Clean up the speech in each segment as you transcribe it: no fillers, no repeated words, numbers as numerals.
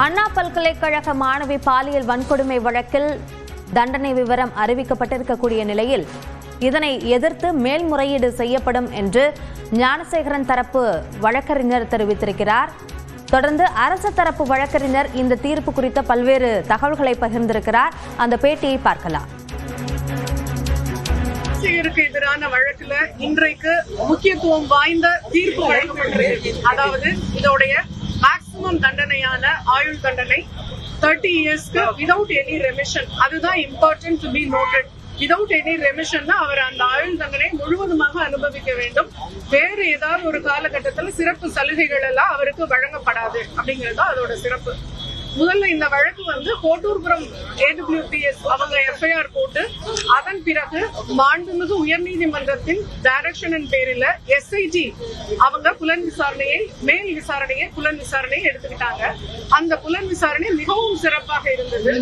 அண்ணா பல்கலைக்கழக மாணவி பாலியல் வன்கொடுமை வழக்கில் தண்டனை விவரம் அறிவிக்கப்பட்டிருக்கக்கூடிய நிலையில் இதனை எதிர்த்து மேல்முறையீடு செய்யப்படும் என்று ஞானசேகரன் தரப்பு வழக்கறிஞர் தெரிவித்திருக்கிறார். தொடர்ந்து அரசு தரப்பு வழக்கறிஞர் இந்த தீர்ப்பு குறித்த பல்வேறு தகவல்களை பகிர்ந்திருக்கிறார். அந்த பேட்டியை பார்க்கலாம். ஞானசேகருக்கு எதிரான வழக்குல இன்றைக்கு முக்கியத்துவம் வாய்ந்த தீர்ப்பு வழங்கப்பட்டிருக்கு. அதாவது இதோடைய மேக்சிமம் தண்டனையான ஆயுள் தண்டனை 30 இயர்ஸ்க்கு விதவுட் எனி ரெமிஷன். அதுதான் important to be noted. Without any remission அவர் அந்த ஆயுள் தண்டனை முழுவதுமாக அனுபவிக்க வேண்டும். வேறு ஏதாவது ஒரு காலகட்டத்தில் சிறப்பு சலுகைகள் எல்லாம் அவருக்கு வழங்கப்படாது அப்படிங்கிறது அதோட சிறப்பு. முதல்ல இந்த வழக்கு கோட்டூர்புரம் AWPS அவங்க FIR போட்டு அதன் பிறகு மாண்புமிகு உயர்நீதிமன்றத்தின் டைரக்ஷனின் பேரில் SIT அவங்க புலன் விசாரணையை புலன் விசாரணையை எடுத்துக்கிட்டாங்க. அந்த புலன் விசாரணை மிகவும் சிறப்பாக இருந்தது.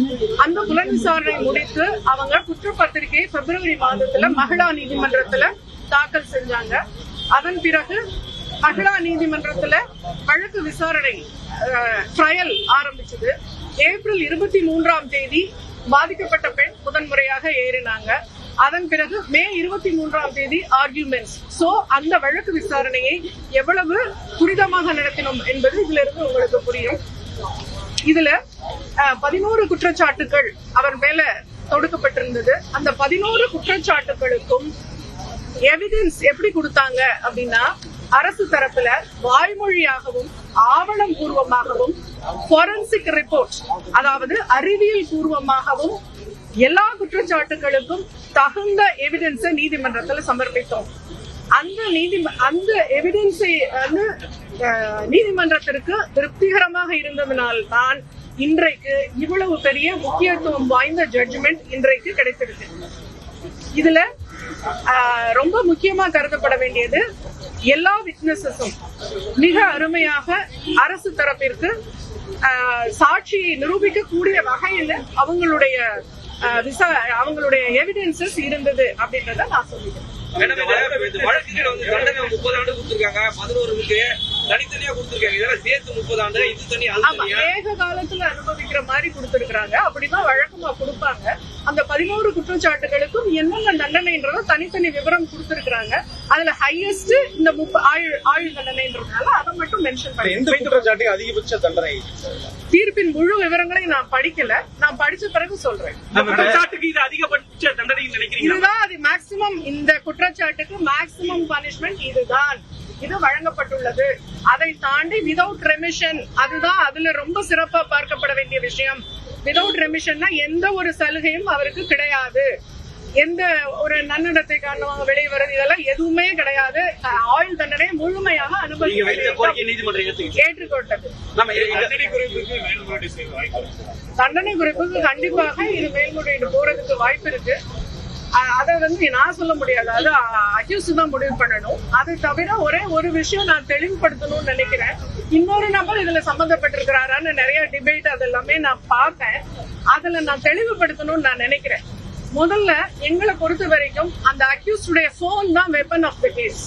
அந்த புலன் விசாரணை முடித்து அவங்க குற்றப்பத்திரிகையை பிப்ரவரி மாதத்துல மகிழா நீதிமன்றத்துல தாக்கல் செஞ்சாங்க. அதன் பிறகு மகிழா நீதிமன்றத்துல வழக்கு விசாரணை ட்ரையல் ஆரம்பிச்சது. ஏப்ரல் 23ஆம் தேதி பாதிக்கப்பட்ட பெண் முதன்முறையாக ஏறினாங்க. அதன் பிறகு மே 23ஆம் தேதி ஆர்கியூமெண்ட்ஸ். சோ அந்த வழக்கு விசாரணையை எவ்வளவு துரிதமாக நடத்தினோம் என்பது இதுல இருந்து உங்களுக்கு புரியும். இதுல 11 குற்றச்சாட்டுகள் அவர் மேல தொடுக்கப்பட்டிருந்தது. அந்த 11 குற்றச்சாட்டுகளுக்கும் எவிடன்ஸ் எப்படி கொடுத்தாங்க அப்படின்னா, அரசு தரப்புல வாய்மொழியாகவும் ஆவணம் பூர்வமாகவும் போரன்சிக் ரிப்போர்ட், அதாவது அறிவியல் பூர்வமாகவும் எல்லா குற்றச்சாட்டுகளுக்கும் தகுந்த எவிடன்ஸை நீதிமன்றத்தில் சமர்ப்பித்தோம். அந்த எவிடன்ஸை நீதிமன்றத்திற்கு திருப்திகரமாக இருந்ததனால் தான் இன்றைக்கு இவ்வளவு பெரிய முக்கியத்துவம் வாய்ந்த ஜட்ஜ்மெண்ட் இன்றைக்கு கிடைத்திருக்கு. இதுல ரொம்ப முக்கியமா கருதப்பட வேண்டியது, எல்லா விட்னஸஸும் மிக அருமையாக அரசு தரப்பிற்கு சாட்சியை நிரூபிக்க கூடிய வகையில அவங்களுடைய எவிடன்சஸ் இருந்தது அப்படின்றத நான் சொல்லிட்டேன். ஏக காலத்துல அனுபவிக்கிற மாதிரி கொடுத்திருக்காங்க. அப்படிதான் வழக்கமா கொடுப்பாங்க. அந்த 11 குற்றச்சாட்டுகளுக்கும் என்னென்ன தண்டனைன்றத தனித்தனி விவரம் கொடுத்திருக்காங்க. அதுல ஹையஸ்ட் இந்த ஆயுள் தண்டனைன்றதுனால அதை மட்டும் மென்ஷன் பண்ணி அதிகபட்ச தண்டனை தீர்ப்பின் முழு விவரங்களை நான் படிக்கல. நான் படிச்ச பிறகு சொல்றேன். இதுதான் அது மேக்சிமம். இந்த குற்றச்சாட்டுக்கு மேக்சிமம் பனிஷ்மெண்ட் இதுதான். இது வழங்கப்பட்டுள்ளது. அதை தாண்டி விதவுட் ரெமிஷன், அதுதான் அதுல ரொம்ப சிறப்பா பார்க்கப்பட வேண்டிய விஷயம். விதவுட் ரெமிஷன்னா எந்த ஒரு சலுகையும் அவருக்கு கிடையாது. எந்த ஒரு நன்னடத்தை காரணமாக வெளியே வருது இதெல்லாம் எதுவுமே கிடையாது. ஆயுள் தண்டனை முழுமையாக ஏற்றுக்கொண்டது. தண்டனை குறைப்புக்கு கண்டிப்பாக இது மேல்முறையீடு போறதுக்கு வாய்ப்பு இருக்கு. அதை நான் சொல்ல முடியாது. அது அக்யூஸ் தான் முடிவு பண்ணணும். அதை தவிர ஒரே ஒரு விஷயம் நான் தெளிவுபடுத்தணும்னு நினைக்கிறேன். இன்னொரு நபர் இதுல சம்பந்தப்பட்டிருக்கிறாரான்னு நிறைய டிபேட் அதெல்லாமே நான் பார்த்தேன். அதுல நான் தெளிவுபடுத்தணும்னு நான் நினைக்கிறேன். முதல்ல எங்களை பொறுத்த வரைக்கும் அந்த அக்யூஸ்டுடைய போன் தான் வெப்பன் ஆஃப் த கேஸ்.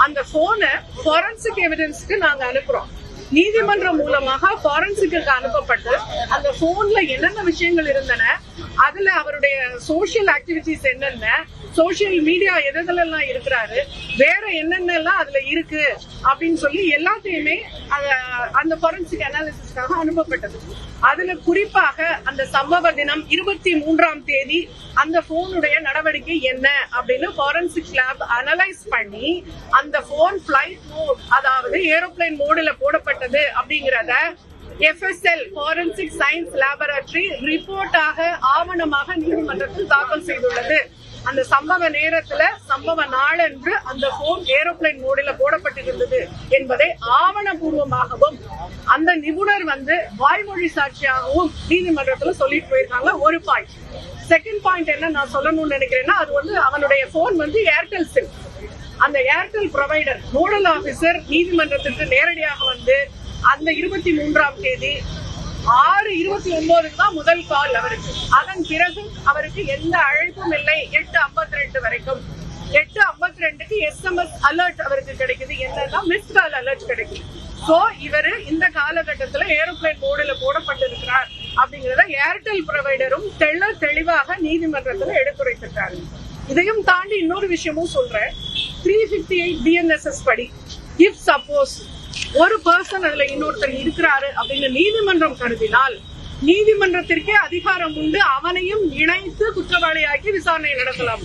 அந்த போனை போரன்சிக் எவிடன்ஸ்க்கு நாங்க அனுப்புறோம். நீதிமன்றம் மூலமாக போரன்சிக்கு அனுப்பப்பட்டு அந்த போன்ல என்னென்ன விஷயங்கள் இருந்தன, அதுல அவருடைய சோசியல் ஆக்டிவிட்டிஸ் என்னென்ன, சோசியல் மீடியா எதெல்லாம் இருக்கிறாரு, வேற என்னென்னலாம் அதுல இருக்கு அப்படின்னு சொல்லி எல்லாத்தையுமே அந்த போரன்சிக் அனாலிசிஸ்க்காக அனுப்பப்பட்டது. அதுல குறிப்பாக அந்த சம்பவ தினம் 23ஆம் தேதி அந்த போனுடைய நடவடிக்கை என்ன அப்படின்னு போரன்சிக் லேப் அனலைஸ் பண்ணி அந்த போன் பிளைட் மோட், அதாவது ஏரோப்ளைன் மோடுல போடப்பட்டது அப்படிங்கறத FSL போரன்சிக் சயின்ஸ் லேபரட்டரி ரிப்போர்ட்டாக ஆவணமாக நீதிமன்றத்தில் தாக்கல் செய்துள்ளது. அந்த சம்பவ நேரத்துல சம்பவ நாளன்று அந்த போன் ஏரோப்ளைன் மோடில போடப்பட்டிருந்தது என்பதை ஆவணபூர்வமாகவும் அந்த நிபுணர் வாய்மொழி சாட்சியாகவும் நீதிமன்றத்துல சொல்லிட்டு போயிருக்காங்க. ஒரு பாயிண்ட். செகண்ட் பாயிண்ட் என்ன நான் சொல்லணும்னு நினைக்கிறேன்னா, அது அவனுடைய போன் ஏர்டெல் சிம். அந்த ஏர்டெல் ப்ரொவைடர் நோடல் ஆபீசர் நீதிமன்றத்திற்கு நேரடியாக அந்த 23ஆம் தேதி 6:29 தான் முதல் கால் அவருக்கு. அதன் பிறகு அவருக்கு எந்த அழைப்பும் இல்லை. 8:52 வரைக்கும். 8:52க்கு SMS அலர்ட் அவருக்கு கிடைக்குது. என்னன்னா மிஸ் கால் அலர்ட் கிடைக்குது. சோ இவரு இந்த காலகட்டத்துல ஏரோப்ளேன் மோடுல போடப்பட்டிருக்கிறார் அப்படிங்கறத ஏர்டெல் ப்ரொவைடரும் தெளிவாக நீதிமன்றத்துல எடுத்துரைத்திருக்காரு. இதையும் தாண்டி இன்னொரு விஷயமும் சொல்றேன். 358 BNSS படி இஃப் சப்போஸ் ஒரு பர்சன் அதுல இன்னொருத்தர் இருக்கிறாரு அப்படின்னு நீதிமன்றம் கருதினால் நீதிமன்றத்திற்கே அதிகாரம் உண்டு அவனையும் இணைத்து குற்றவாளியாக்கி விசாரணை நடத்தலாம்.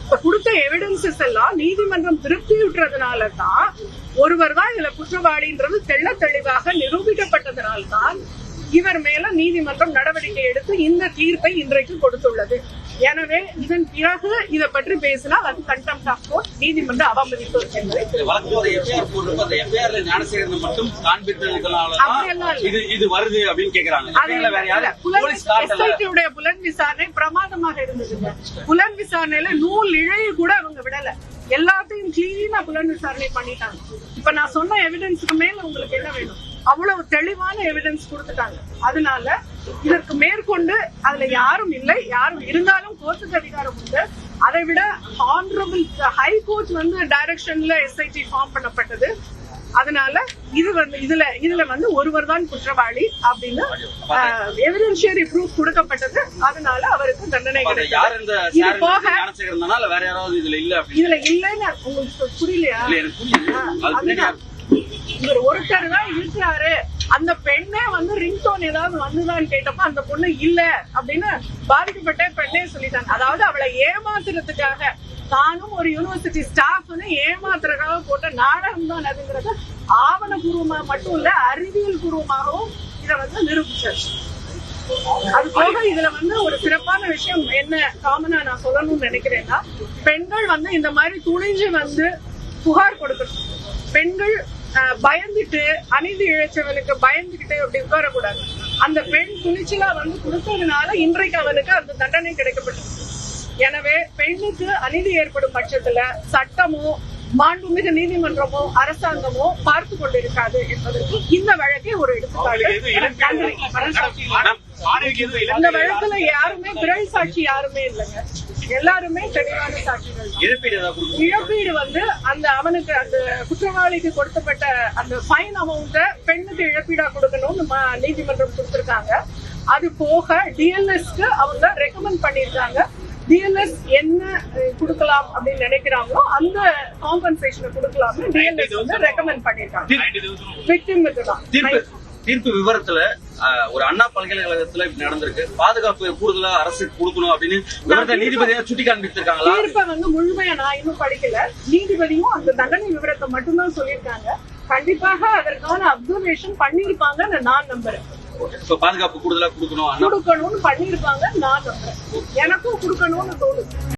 இப்ப கொடுத்த எவிடன்சஸ் எல்லாம் நீதிமன்றம் திருப்தியுற்றதுனால தான் ஒருவர் தான் இதுல குற்றவாளின்றது தெளிவாக நிரூபிக்கப்பட்டதனால்தான் இவர் மேல நீதிமன்றம் நடவடிக்கை எடுத்து இந்த தீர்ப்பை இன்றைக்கு கொடுத்துள்ளது. எனவே இதன் பிறகு இதை பற்றி பேசினால் அது கண்டெம்ட் ஆஃப் கோர்ட், நீதிமன்ற அவமதிப்பு என்பதை புலன் விசாரணை பிரமாதமாக இருந்தது. புலன் விசாரணையில நூல் இழைய கூட அவங்க விடல, எல்லாத்தையும் கிளீனா புலன் விசாரணை பண்ணிட்டாங்க. இப்ப நான் சொன்ன எவிடன்ஸுக்கு மேல உங்களுக்கு என்ன வேணும்? அவ்வளவு தெளிவான எவிடன்ஸ் கொடுத்துட்டாங்க. அதனால இதற்கு மேற்கொண்டு அதுல யாரும் இல்லை, யாரும் இருந்தாலும் கோர்ட்டுக்கு அதிகாரம் உண்டு. அதை விட ஹானரபிள் ஹைகோர்ட் டைரக்ஷன்ல SIT ஃபார்ம் பண்ணப்பட்டது. அதனால இதுல ஒருவர் தான் குற்றவாளி அப்படின்னு எவிடென்ஷியரி ப்ரூஃப் கொடுக்கப்பட்டது. அதனால அவருக்கு தண்டனை கிடைக்கும். இது போக இதுல இல்லைன்னு உங்களுக்கு புரியலையா? இவர் ஒருத்தர் தான் இருக்கிறாரு. அந்த பெண்ணே ரிங்டோன் ஏதாவது வந்துதான் கேட்டப்ப அந்த பொண்ணு இல்ல அப்படின்னு பாதிக்கப்பட்ட பெண்ணே சொல்லிட்டாங்க. அதாவது அவளை ஏமாத்துறதுக்காக தானும் ஒரு யூனிவர்சிட்டி ஸ்டாஃப்னு ஏமாத்துறதுக்காக போட்ட நாடகம் தான் அதுங்கிறது ஆவணபூர்வமா மட்டும் இல்ல அறிவியல் பூர்வமாகவும் இதை நிரூபிச்சாச்சு. அது போக இதுல ஒரு சிறப்பான விஷயம் என்ன காமனா நான் சொல்லணும்னு நினைக்கிறேன்னா, பெண்கள் இந்த மாதிரி துணிஞ்சு புகார் கொடுக்கணும். பெண்கள் பயந்துட்டு அநீதி இழைச்சவனுக்கு பயந்துகிட்டு அப்படி உட்காரக்கூடாது. அந்த பெண் துணிச்சலா கொடுத்ததுனால இன்றைக்கு அவனுக்கு அந்த தண்டனை கிடைக்கப்பட்டது. எனவே பெண்ணுக்கு அநீதி ஏற்படும் பட்சத்துல சட்டமோ மாண்புமிகு நீதிமன்றமோ அரசாங்கமோ பார்த்து கொண்டிருக்காது என்பதற்கு இந்த வழக்கே ஒரு எடுத்துக்காட்டு. இந்த வழக்குல யாருமே பிறல் சாட்சி யாருமே இல்லைங்க, எல்லாருமே தெளிவான சாட்சிகள். இழப்பீடு அந்த அவனுக்கு அந்த குற்றவாளிக்கு கொடுக்கப்பட்ட அந்த ஃபைன் அமௌண்ட பெண்ணுக்கு இழப்பீடா கொடுக்கணும்னு நீதிமன்றம் கொடுத்திருக்காங்க. அது போக DLSக்கு அவங்க ரெக்கமெண்ட் பண்ணிருக்காங்க. DLS என்ன கொடுக்கலாம் அப்படின்னு நினைக்கிறாங்களோ அந்த காம்பன்சேஷனை கொடுக்கலாம்னு DLS ரெக்கமெண்ட் பண்ணிருக்காங்க. தீர்ப்பு விவரத்துல ஒரு அண்ணா பல்கலைக்கழகத்துல நடந்திருக்கு, பாதுகாப்பு கூடுதலா அரசு கொடுக்கணும் அப்படின்னு நீதிபதியா சுட்டி காண்பித்திருக்காங்களா? தீர்ப்பை முழுமையா நான் இன்னும் படிக்கல. நீதிபதியும் அந்த தண்டனை விவரத்தை மட்டும்தான் சொல்லியிருக்காங்க. கண்டிப்பாக அதற்கான அப்சர்வேஷன் பண்ணிருப்பாங்கன்னு நான் நம்புறேன். பாதுகாப்பு கூடுதலா கொடுக்கணும்னு பண்ணிருப்பாங்க நான் நம்புறேன். எனக்கும் கொடுக்கணும்னு தோணுது.